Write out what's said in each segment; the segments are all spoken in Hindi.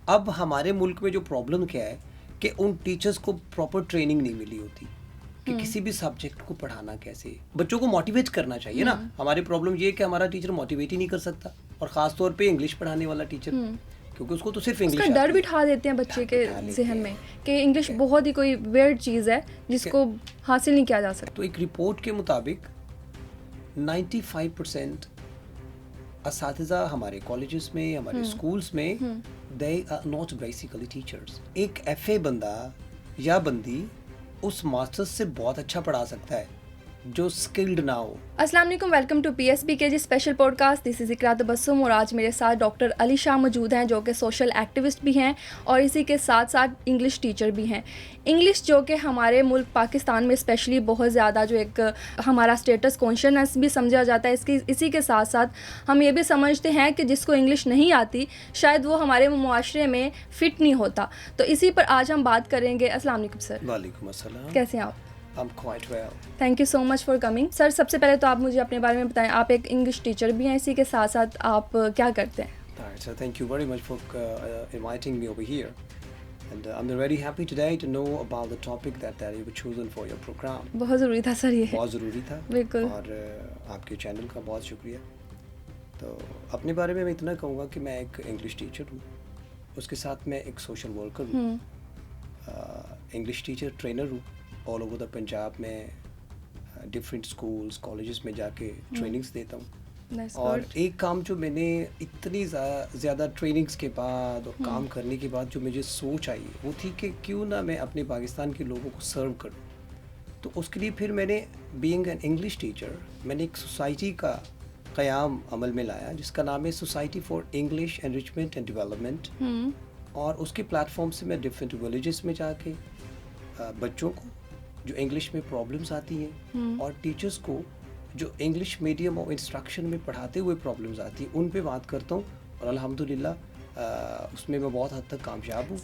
अब हमारे मुल्क में जो प्रॉब्लम क्या है कि उन टीचर्स को प्रॉपर ट्रेनिंग नहीं मिली होती कि किसी भी सब्जेक्ट को पढ़ाना कैसे, बच्चों को मोटिवेट करना चाहिए ना। हमारी प्रॉब्लम ये है कि हमारा टीचर मोटिवेट ही नहीं कर सकता, और ख़ास तौर पे इंग्लिश पढ़ाने वाला टीचर, क्योंकि उसको तो सिर्फ इंग्लिश उसका डर बिठा देते हैं बच्चे के जहन में कि इंग्लिश बहुत ही कोई वियर्ड चीज़ है जिसको हासिल नहीं किया जा सकता। तो एक रिपोर्ट के मुताबिक 95% असातिज़ा हमारे कॉलेजेस में, हमारे स्कूल्स में, they are not basically teachers. एक FA बंदा या बंदी उस मास्टर्स से बहुत अच्छा पढ़ा सकता है जो स्किल्ड ना हो। अस्सलाम वालेकुम, welcome to PSBKG special podcast. This is Iqra Tabassum और आज मेरे साथ डॉक्टर अली शाह मौजूद हैं जो कि सोशल एक्टिविस्ट भी हैं और इसी के साथ साथ इंग्लिश टीचर भी हैं। इंग्लिश जो कि हमारे मुल्क पाकिस्तान में स्पेशली बहुत ज़्यादा जो एक हमारा स्टेटस कॉन्शियसनेस भी समझा जाता है। इसी के साथ साथ हम ये भी समझते हैं कि जिसको इंग्लिश नहीं आती शायद वो हमारे मुआशरे में फ़िट नहीं होता। तो इसी पर आज हम बात करेंगे। अस्सलाम वालेकुम सर। वालेकुम अस्सलाम। कैसे हैं आप? I'm quite well. Thank you so much for coming. Sir, सबसे पहले तो आप मुझे अपने बारे में बताएं। आप एक इंग्लिश टीचर भी हैं, इसी के साथ साथ आप क्या करते हैं? Alright, so thank you very much for inviting me over here. And I'm very happy today to know about the topic that you were chosen for your program. बहुत ज़रूरी था सर ये। बहुत ज़रूरी था। बिल्कुल। और आपके चैनल का बहुत शुक्रिया। तो अपने बारे में मैं इतना कहूँगा कि मैं एक इंग्लिश टीचर हूँ, उसके साथ मैं एक सोशल वर्कर हूँ, इंग्लिश टीचर ट्रेनर हूँ। ऑल ओवर द पंजाब में डिफरेंट स्कूल्स कॉलेजेस में जाके ट्रेनिंग्स देता हूँ। और एक काम जो मैंने इतनी ज़्यादा ट्रेनिंग्स के बाद और काम करने के बाद जो मुझे सोच आई वो थी कि क्यों ना मैं अपने पाकिस्तान के लोगों को सर्व करूँ। तो उसके लिए फिर मैंने बीइंग एन इंग्लिश टीचर मैंने एक सोसाइटी का क़याम अमल में लाया जिसका नाम है society for English enrichment and development. और उसके प्लेटफॉर्म से मैं डिफरेंट विलेजेस में जाके बच्चों को जो इंग्लिश में प्रॉब्लम्स आती हैं और टीचर्स को जो इंग्लिश मीडियम और इंस्ट्रक्शन में पढ़ाते हुए प्रॉब्लम्स आती हैं उन पे बात करता हूँ। और अल्हम्दुलिल्लाह उसमें मैं बहुत हद तक कामयाब हूँ।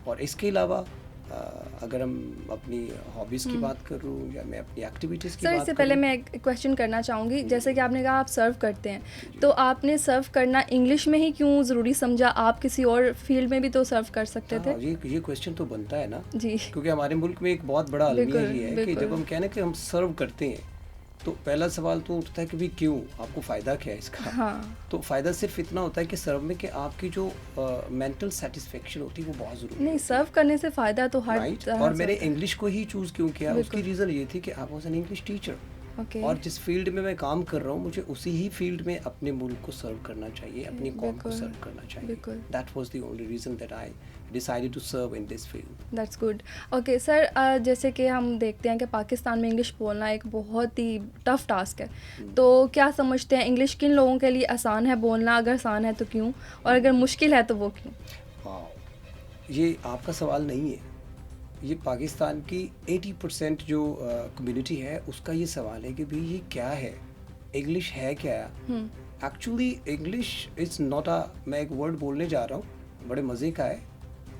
और इसके अलावा अगर हम अपनी हॉबीज़ की बात करूँ या मैं अपनी एक्टिविटीज़ की सर, बात इससे पहले मैं एक क्वेश्चन करना चाहूँगी। जैसे कि आपने कहा आप सर्व करते हैं, तो आपने सर्व करना इंग्लिश में ही क्यों ज़रूरी समझा? आप किसी और फील्ड में भी तो सर्व कर सकते थे। ये क्वेश्चन तो बनता है ना जी, क्योंकि हमारे मुल्क में एक बहुत बड़ा अलमिया ये है कि जब हम कहने कि हम सर्व करते हैं तो पहला सवाल तो उठता है कि भाई क्यों, आपको फ़ायदा क्या है इसका? हाँ। तो फ़ायदा सिर्फ इतना होता है कि सर्व में कि आपकी जो मेंटल सेटिस्फेक्शन होती है वो बहुत ज़रूरी नहीं, सर्व करने से फ़ायदा तो हर राइट। और मैंने इंग्लिश को ही चूज़ क्यों किया, उसकी रीज़न ये थी कि I was an English teacher. Okay. और जिस फील्ड में मैं काम कर रहा हूँ मुझे उसी ही फील्ड में अपने मुल्क को सर्व करना चाहिए, अपनी कौम को सर्व करना चाहिए। That was the only reason that I decided to serve in this field. That's good. Okay sir, जैसे कि हम देखते हैं कि पाकिस्तान में इंग्लिश बोलना एक बहुत ही टफ टास्क है, तो क्या समझते हैं इंग्लिश किन लोगों के लिए आसान है बोलना? अगर आसान है तो क्यों, और अगर मुश्किल है तो वो क्यों? ये आपका सवाल नहीं है, ये पाकिस्तान की 80% जो कम्युनिटी है उसका ये सवाल है कि भाई ये क्या है, इंग्लिश है क्या? Actually English is not a, मैं एक वर्ड बोलने जा रहा हूँ बड़े मज़े का है।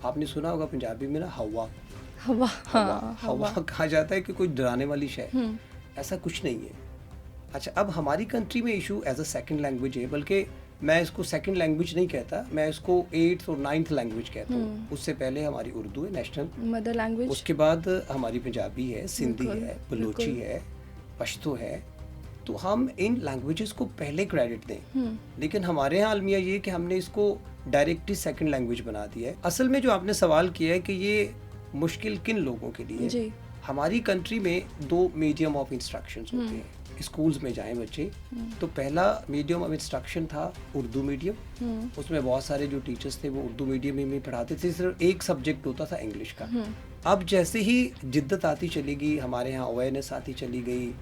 आपने सुना होगा पंजाबी में ना हवा। हवा, हवा कहा जाता है कि कोई डराने वाली शय, ऐसा कुछ नहीं है। अच्छा, अब हमारी कंट्री में issue as a second language है, बल्कि मैं इसको सेकंड लैंग्वेज नहीं कहता, मैं इसको 8th और 9th लैंग्वेज कहता हूँ। उससे पहले हमारी उर्दू है नेशनल मदर लैंग्वेज, उसके बाद हमारी पंजाबी है, सिंधी है, बलूची है, पश्तो है। तो हम इन लैंग्वेजेस को पहले क्रेडिट दें, लेकिन हमारे यहाँ अलमिया ये कि हमने इसको डायरेक्टली सेकंड लैंग्वेज बना दिया है। असल में जो आपने सवाल किया है कि ये मुश्किल किन लोगों के लिए जी। हमारी कंट्री में 2 मीडियम ऑफ इंस्ट्रक्शंस होते हैं। स्कूल्स में जाएं बच्चे तो पहला मीडियम ऑफ इंस्ट्रक्शन था उर्दू मीडियम। उसमें बहुत सारे जो टीचर्स थे वो उर्दू मीडियम में पढ़ाते थे, सिर्फ एक सब्जेक्ट होता था इंग्लिश का। अब जैसे ही जिद्दत आती चली गई, हमारे यहाँ अवेयरनेस आती चली गई,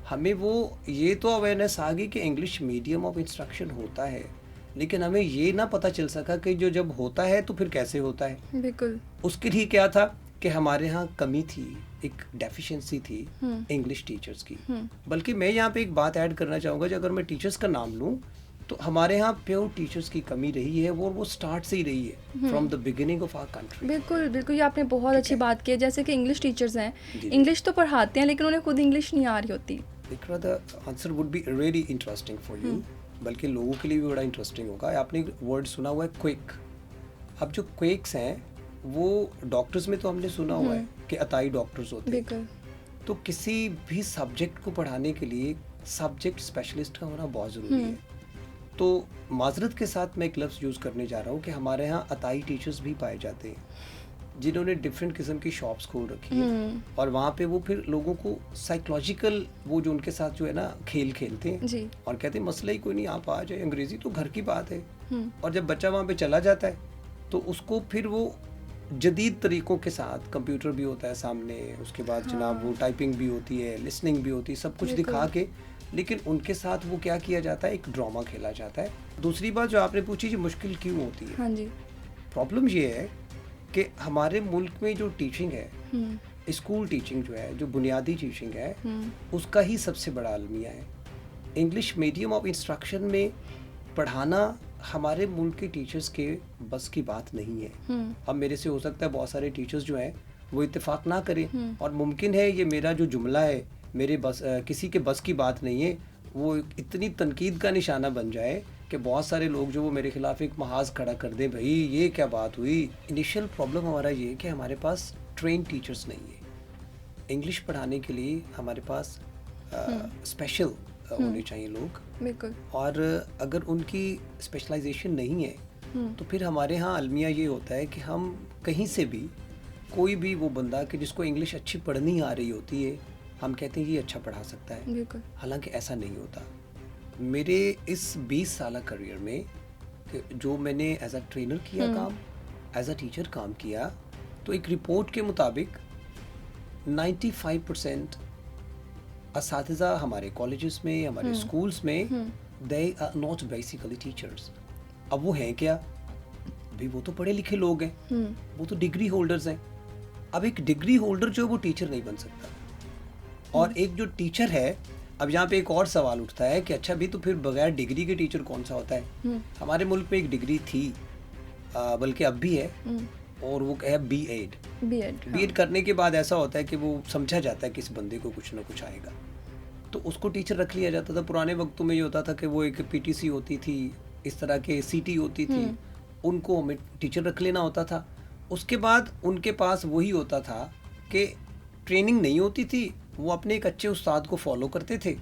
हमें वो ये तो अवेयरनेस आ गई कि इंग्लिश मीडियम ऑफ इंस्ट्रक्शन होता है, लेकिन हमें ये ना पता चल सका कि जो जब होता है तो फिर कैसे होता है। बिल्कुल। उसके लिए क्या था कि हमारे यहाँ कमी थी, एक डेफिशिएंसी थी इंग्लिश टीचर्स की। बल्कि मैं यहाँ पे एक बात ऐड करना चाहूँगा, जो अगर मैं टीचर्स का नाम लूँ तो हमारे यहाँ प्योर टीचर्स की कमी रही है, वो स्टार्ट से ही रही है from the beginning of our country. बिल्कुल बिल्कुल, ये आपने बहुत अच्छी बात की है। जैसे कि इंग्लिश टीचर्स हैं, इंग्लिश तो पढ़ाते हैं लेकिन उन्हें खुद इंग्लिश नहीं आ रही होती। The answer would be really interesting for you, बल्कि लोगों के लिए भी बड़ा इंटरेस्टिंग होगा। आपने वर्ड सुना हुआ है क्विक। अब जो क्वेक्स हैं वो डॉक्टर्स में तो हमने सुना हुआ है कि अताई डॉक्टर्स होते हैं, बिल्कुल तो किसी भी सब्जेक्ट को पढ़ाने के लिए सब्जेक्ट स्पेशलिस्ट का होना बहुत ज़रूरी है। तो माजरत के साथ मैं एक लफ्ज़ यूज़ करने जा रहा हूँ कि हमारे यहाँ अताई टीचर्स भी पाए जाते हैं जिन्होंने डिफरेंट किस्म की शॉप्स खोल रखी है और वहाँ पे वो फिर लोगों को साइकोलॉजिकल वो जो उनके साथ जो है ना खेल खेलते हैं जी। और कहते हैं मसला ही कोई नहीं, आप आ जाए, अंग्रेज़ी तो घर की बात है। और जब बच्चा वहाँ पे चला जाता है तो उसको फिर वो जदीद तरीक़ों के साथ, कंप्यूटर भी होता है सामने, उसके बाद जनाब वो टाइपिंग भी होती है, लिसनिंग भी होती है, सब कुछ दिखा के, लेकिन उनके साथ वो क्या किया जाता है, एक ड्रामा खेला जाता है। दूसरी बात जो आपने पूछी कि मुश्किल क्यों होती है, हाँ जी, प्रॉब्लम ये है कि हमारे मुल्क में जो टीचिंग है, स्कूल टीचिंग जो है, जो बुनियादी टीचिंग है, उसका ही सबसे बड़ा अलमिया है। इंग्लिश मीडियम ऑफ इंस्ट्रक्शन में पढ़ाना हमारे मुल्क के टीचर्स के बस की बात नहीं है। अब मेरे से हो सकता है बहुत सारे टीचर्स जो हैं वो इत्तेफाक ना करें, और मुमकिन है ये मेरा जो जुमला है मेरे बस किसी के बस की बात नहीं है, वो इतनी तनकीद का निशाना बन जाए कि बहुत सारे लोग जो वो मेरे खिलाफ एक महाज खड़ा कर दें, भाई ये क्या बात हुई। इनिशियल प्रॉब्लम हमारा ये है कि हमारे पास ट्रेन टीचर्स नहीं है। इंग्लिश पढ़ाने के लिए हमारे पास स्पेशल होने चाहिए लोग, बिल्कुल। और अगर उनकी स्पेशलाइजेशन नहीं है तो फिर हमारे यहाँ अलमिया ये होता है कि हम कहीं से भी कोई भी वो बंदा कि जिसको इंग्लिश अच्छी पढ़नी आ रही होती है, हम कहते हैं ये अच्छा पढ़ा सकता है, बिल्कुल। हालांकि ऐसा नहीं होता। मेरे इस 20 साल करियर में जो मैंने एज अ ट्रेनर किया काम, एज अ टीचर काम किया, तो एक रिपोर्ट के मुताबिक 95% असातिज़ा हमारे कॉलेजेस में, हमारे स्कूल्स में, they are not basically teachers. अब वो हैं क्या भाई, वो तो पढ़े लिखे लोग हैं, वो तो डिग्री होल्डर्स हैं। अब एक डिग्री होल्डर जो है वो टीचर नहीं बन सकता, और एक जो टीचर है, अब यहाँ पे एक और सवाल उठता है कि अच्छा भी तो फिर बगैर डिग्री के टीचर कौन सा होता है। हमारे मुल्क में एक डिग्री थी, बल्कि अब भी है, और वो है बीएड करने के बाद ऐसा होता है कि वो समझा जाता है कि इस बंदे को कुछ ना कुछ आएगा, तो उसको टीचर रख लिया जाता था। पुराने वक्तों में ये होता था कि वो एक पीटीसी होती थी, इस तरह के सीटी होती थी, उनको हमें टीचर रख लेना होता था। उसके बाद उनके पास वही होता था कि ट्रेनिंग नहीं होती थी, वो अपने एक अच्छे उस्ताद को फॉलो करते थे।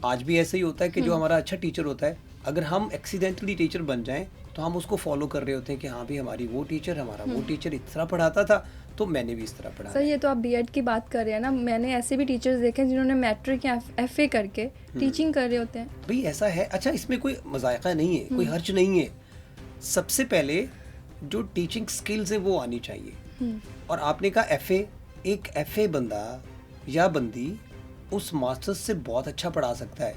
आज भी ऐसा ही होता है कि जो हमारा अच्छा टीचर होता है, अगर हम एक्सीडेंटली टीचर बन जाएं तो हम उसको फॉलो कर रहे होते हैं कि हाँ भी हमारी वो टीचर, हमारा वो टीचर इस तरह पढ़ाता था, तो मैंने भी इस तरह पढ़ा। सर, ये तो आप बीएड की बात कर रहे हैं ना, मैंने ऐसे भी टीचर्स देखे हैं जिन्होंने मैट्रिक या एफए करके टीचिंग कर रहे होते हैं। भाई ऐसा है, अच्छा इसमें कोई मजायका नहीं है, कोई हर्ज नहीं है। सबसे पहले जो टीचिंग स्किल्स है वो आनी चाहिए। और आपने कहा एफए, एक एफए बंदा या बंदी उस मास्टर्स से बहुत अच्छा पढ़ा सकता है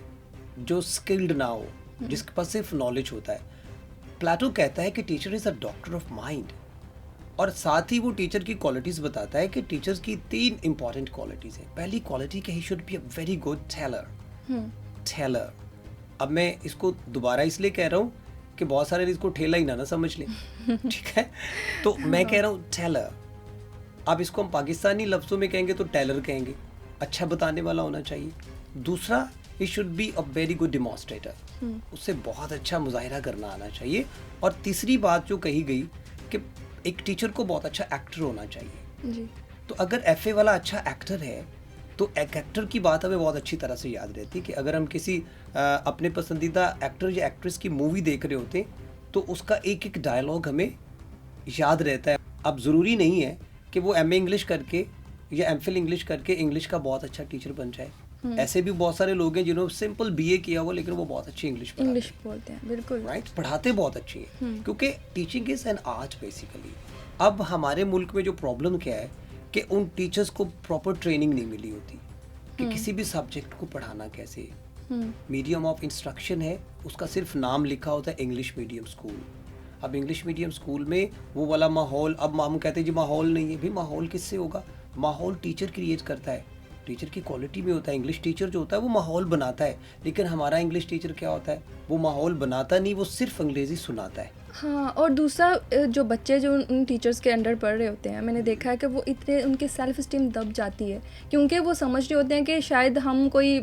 जो स्किल्ड ना हो, जिसके पास सिर्फ नॉलेज होता है। प्लेटो कहता है कि teacher is a doctor of mind, और साथ ही वो टीचर की क्वालिटीज बताता है कि टीचर्स की 3 इंपॉर्टेंट क्वालिटीज हैं। पहली क्वालिटी कि he should be a very good teller. अब मैं इसको दोबारा इसलिए कह रहा हूँ कि बहुत सारे इसको ठेला ही ना समझ लें, ठीक है, तो मैं कह रहा हूँ टेलर। अब इसको हम पाकिस्तानी लफ्ज़ों में कहेंगे तो टेलर कहेंगे, अच्छा बताने वाला होना चाहिए। दूसरा, ही should be a very good demonstrator, उससे बहुत अच्छा मुजाहिरा करना आना चाहिए। और तीसरी बात जो कही गई कि एक टीचर को बहुत अच्छा एक्टर होना चाहिए जी। तो अगर एफए वाला अच्छा एक्टर है तो एक एक्टर की बात हमें बहुत अच्छी तरह से याद रहती है कि अगर हम किसी अपने पसंदीदा एक्टर या एक्ट्रेस की मूवी देख रहे होते तो उसका एक एक डायलॉग हमें याद रहता है। अब ज़रूरी नहीं है कि वो एमए इंग्लिश करके या एमफिल इंग्लिश करके इंग्लिश का बहुत अच्छा टीचर बन जाए। ऐसे भी बहुत सारे लोग हैं जिन्होंने सिंपल बीए किया हुआ लेकिन वो बहुत अच्छी इंग्लिश बोलते हैं, बिल्कुल राइट, पढ़ाते बहुत अच्छी है, क्योंकि teaching is an art basically. अब हमारे मुल्क में जो प्रॉब्लम क्या है कि उन टीचर्स को प्रॉपर ट्रेनिंग नहीं मिली होती कि किसी भी सब्जेक्ट को पढ़ाना कैसे। मीडियम ऑफ इंस्ट्रक्शन है, उसका सिर्फ नाम लिखा होता है इंग्लिश मीडियम स्कूल। अब इंग्लिश मीडियम स्कूल में वो वाला माहौल, अब हम कहते हैं जी माहौल नहीं है, भाई माहौल किससे होगा? माहौल टीचर क्रिएट करता है, टीचर की क्वालिटी में होता है। इंग्लिश टीचर जो होता है वो माहौल बनाता है, लेकिन हमारा इंग्लिश टीचर क्या होता है, वो माहौल बनाता नहीं, वो सिर्फ अंग्रेज़ी सुनाता है। हाँ, और दूसरा जो बच्चे जो उन टीचर्स के अंडर पढ़ रहे होते हैं, मैंने देखा है कि वो इतने उनकी सेल्फ इस्टीम दब जाती है क्योंकि वो समझ रहे होते हैं कि शायद हम कोई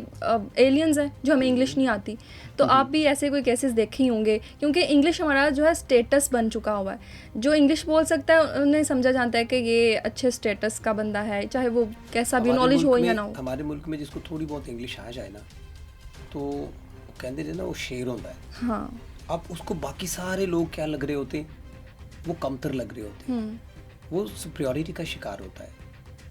एलियंस हैं जो हमें इंग्लिश नहीं आती। तो आप भी ऐसे कोई केसेस देखे ही होंगे क्योंकि इंग्लिश हमारा जो है स्टेटस बन चुका हुआ है। जो इंग्लिश बोल सकता है उन्हें समझा जाता है कि ये अच्छे स्टेटस का बंदा है, चाहे वो कैसा भी नॉलेज हो या ना हो। हमारे मुल्क में जिसको थोड़ी बहुत इंग्लिश आ जाए ना, तो कहते हैं ना वो शेर होता है। हाँ, अब उसको बाकी सारे लोग क्या लग रहे होते हैं, वो कमतर लग रहे होते हैं, वो सुपरियॉरिटी का शिकार होता है।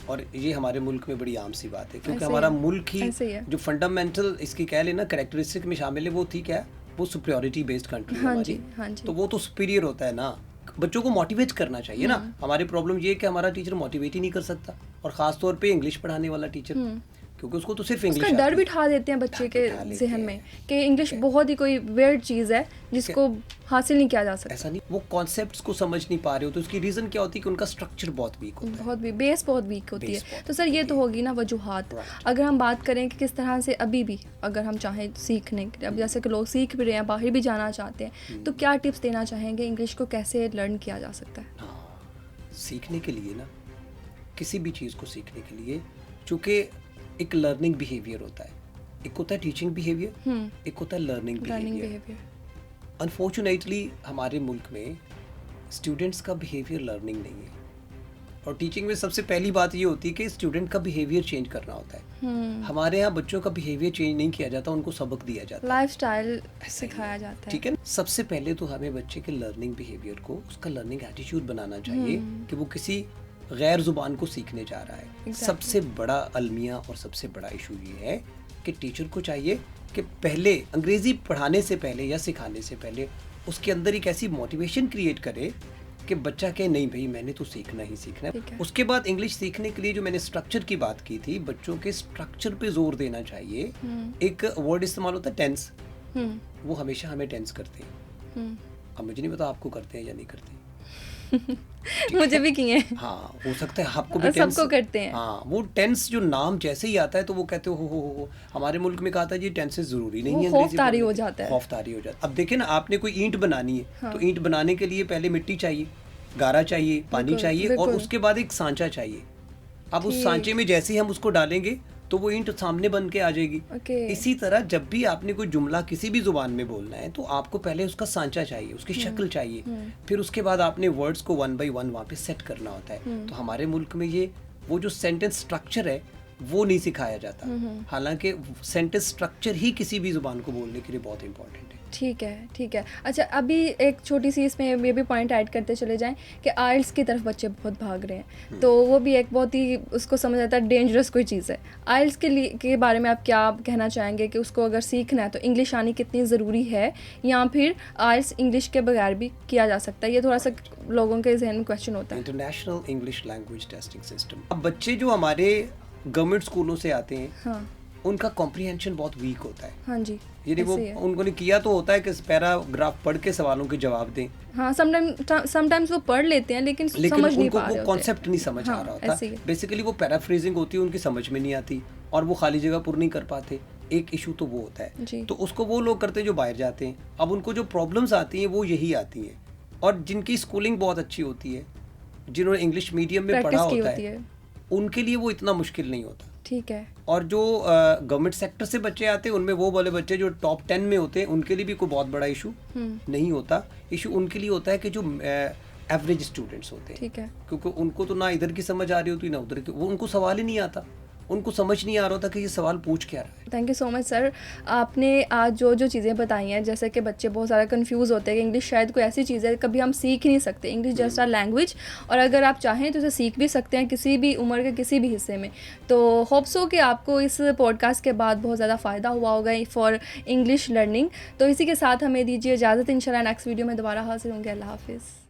और ये हमारे मुल्क में बड़ी आम सी बात है क्योंकि हमारा मुल्क ही जो फंडामेंटल इसकी कह लेना कैरेक्टरिस्टिक में शामिल है, वो थी क्या, वो सुपरियॉरिटी बेस्ड कंट्री है हमारी। तो वो तो सुपीरियर होता है ना, बच्चों को मोटिवेट करना चाहिए ना। हमारी प्रॉब्लम ये है कि हमारा टीचर मोटिवेट ही नहीं कर सकता, और ख़ास तौर पे इंग्लिश पढ़ाने वाला टीचर, क्योंकि उसको तो सिर्फ इंग्लिश डर बिठा देते हैं बच्चे के जहन में कि इंग्लिश बहुत ही कोई वियर्ड चीज़ है जिसको हासिल नहीं किया जा सकता। ऐसा नहीं, वो कॉन्सेप्ट्स को समझ नहीं पा रहे हो, तो उसकी रीज़न क्या होती है कि उनका स्ट्रक्चर बहुत वीक होता है, बहुत भी बेस बहुत वीक होती है। तो सर ये तो होगी ना वजूहात। अगर हम बात करें कि किस तरह से अभी भी अगर हम चाहें सीखने, अब जैसे कि लोग सीख भी रहे हैं, बाहर भी जाना चाहते हैं, तो क्या टिप्स देना चाहेंगे इंग्लिश को कैसे लर्न किया जा सकता है? हाँ, सीखने के लिए ना, किसी भी चीज़ को सीखने के लिए, चूँकि एक लर्निंग बिहेवियर होता है, एक होता है टीचिंग बिहेवियर, एक होता है लर्निंग बिहेवियर। अनफॉर्चुनेटली हमारे मुल्क में स्टूडेंट्स का बिहेवियर लर्निंग नहीं है, और टीचिंग में सबसे पहली बात ये होती है कि स्टूडेंट का बिहेवियर चेंज करना होता है। हमारे यहाँ बच्चों का बिहेवियर चेंज नहीं किया जाता, उनको सबक दिया जाता है, लाइफस्टाइल सिखाया जाता है। ठीक है। सबसे पहले तो हमें बच्चे के लर्निंग बिहेवियर को, उसका लर्निंग एटीट्यूड बनाना चाहिए कि वो किसी गैर जुबान को सीखने जा रहा है। सबसे बड़ा अलमिया और सबसे बड़ा इशू ये है कि टीचर को चाहिए कि पहले अंग्रेजी पढ़ाने से पहले या सिखाने से पहले उसके अंदर एक ऐसी मोटिवेशन क्रिएट करे कि बच्चा कहे नहीं भाई मैंने तो सीखना ही सीखना है। उसके बाद इंग्लिश सीखने के लिए जो मैंने स्ट्रक्चर की बात की थी, बच्चों के स्ट्रक्चर पे जोर देना चाहिए। एक वर्ड इस्तेमाल होता है टेंस, वो हमेशा हमें टेंस करते हैं। अब मुझे नहीं पता आपको करते हैं या नहीं करते मुझे भी किए। हाँ, हो सकता है आपको भी सबको करते हैं। हाँ, वो टेंस जो नाम जैसे ही आता है तो वो कहते हो। हमारे मुल्क में कहा था जी टेंसेस जरूरी नहीं है, खौफतारी हो जाता है, खौफतारी हो जाता है। अब देखिए ना, आपने कोई ईंट बनानी है, तो ईंट बनाने के लिए पहले मिट्टी चाहिए, गारा चाहिए, पानी चाहिए, और उसके बाद एक सांचा चाहिए। अब उस सांचे में जैसे ही हम उसको डालेंगे तो वो ईंट सामने बन के आ जाएगी। इसी तरह जब भी आपने कोई जुमला किसी भी जुबान में बोलना है तो आपको पहले उसका सांचा चाहिए, उसकी शक्ल चाहिए, फिर उसके बाद आपने वर्ड्स को वन बाय वन वहाँ पे सेट करना होता है। तो हमारे मुल्क में ये वो जो सेंटेंस स्ट्रक्चर है वो नहीं सिखाया जाता, हालांकि सेंटेंस स्ट्रक्चर ही किसी भी जुबान को बोलने के लिए बहुत इंपॉर्टेंट है। ठीक है, ठीक है। अच्छा, अभी एक छोटी सी इसमें ये भी पॉइंट ऐड करते चले जाएं कि आइल्स की तरफ बच्चे बहुत भाग रहे हैं, तो वो भी एक बहुत ही उसको समझ आता है डेंजरस कोई चीज़ है। आइल्स के बारे में आप क्या कहना चाहेंगे कि उसको अगर सीखना है तो इंग्लिश आनी कितनी ज़रूरी है, या फिर आइल्स इंग्लिश के बगैर भी किया जा सकता है? ये थोड़ा सा लोगों के जहन में क्वेश्चन होता है। International English language testing system. अब बच्चे जो हमारे गवर्नमेंट स्कूलों से आते हैं, हाँ, उनका कॉम्प्रिहेंशन बहुत वीक होता है। हाँ जी, यानी वो उन्होंने किया तो होता है कि पैराग्राफ पढ़ के सवालों के जवाब दें। हाँ, समटाइम्स वो पढ़ लेते हैं लेकिन समझ नहीं पा रहे होते, वो कॉन्सेप्ट नहीं समझ आ रहा होता। बेसिकली वो पैराफ्रेजिंग होती है, उनकी समझ में नहीं आती और वो खाली जगह पूरी नहीं कर पाते। एक इशू तो वो होता है, तो उसको वो लोग करते हैं जो बाहर जाते हैं। अब उनको जो प्रॉब्लम्स आती हैं वो यही आती हैं, और जिनकी स्कूलिंग बहुत अच्छी होती है, जिन्होंने इंग्लिश मीडियम में पढ़ा होता है, उनके लिए वो इतना मुश्किल नहीं होता। ठीक है। और जो गवर्नमेंट सेक्टर से बच्चे आते हैं उनमें वो वाले बच्चे जो टॉप 10 में होते हैं उनके लिए भी कोई बहुत बड़ा इशू नहीं होता। इशू उनके लिए होता है कि जो एवरेज स्टूडेंट्स होते हैं, ठीक है, क्योंकि उनको तो ना इधर की समझ आ रही होती ना उधर की, वो उनको सवाल ही नहीं आता, उनको समझ नहीं आ रहा था कि ये सवाल पूछ क्या रहा है। Thank you so much sir, आपने आज जो चीज़ें बताई हैं, जैसे कि बच्चे बहुत सारा कंफ्यूज होते हैं कि इंग्लिश शायद कोई ऐसी चीज़ है कभी हम सीख ही नहीं सकते। इंग्लिश जस्ट अ लैंग्वेज, और अगर आप चाहें तो उसे सीख भी सकते हैं किसी भी उम्र के किसी भी हिस्से में। तो होप सो कि आपको इस पॉडकास्ट के बाद बहुत ज़्यादा फ़ायदा हुआ होगा फॉर इंग्लिश लर्निंग। तो इसी के साथ हमें दीजिए इजाज़त, इंशाल्लाह नेक्स्ट वीडियो में दोबारा हाजिर होंगे। अल्लाह हाफिज़।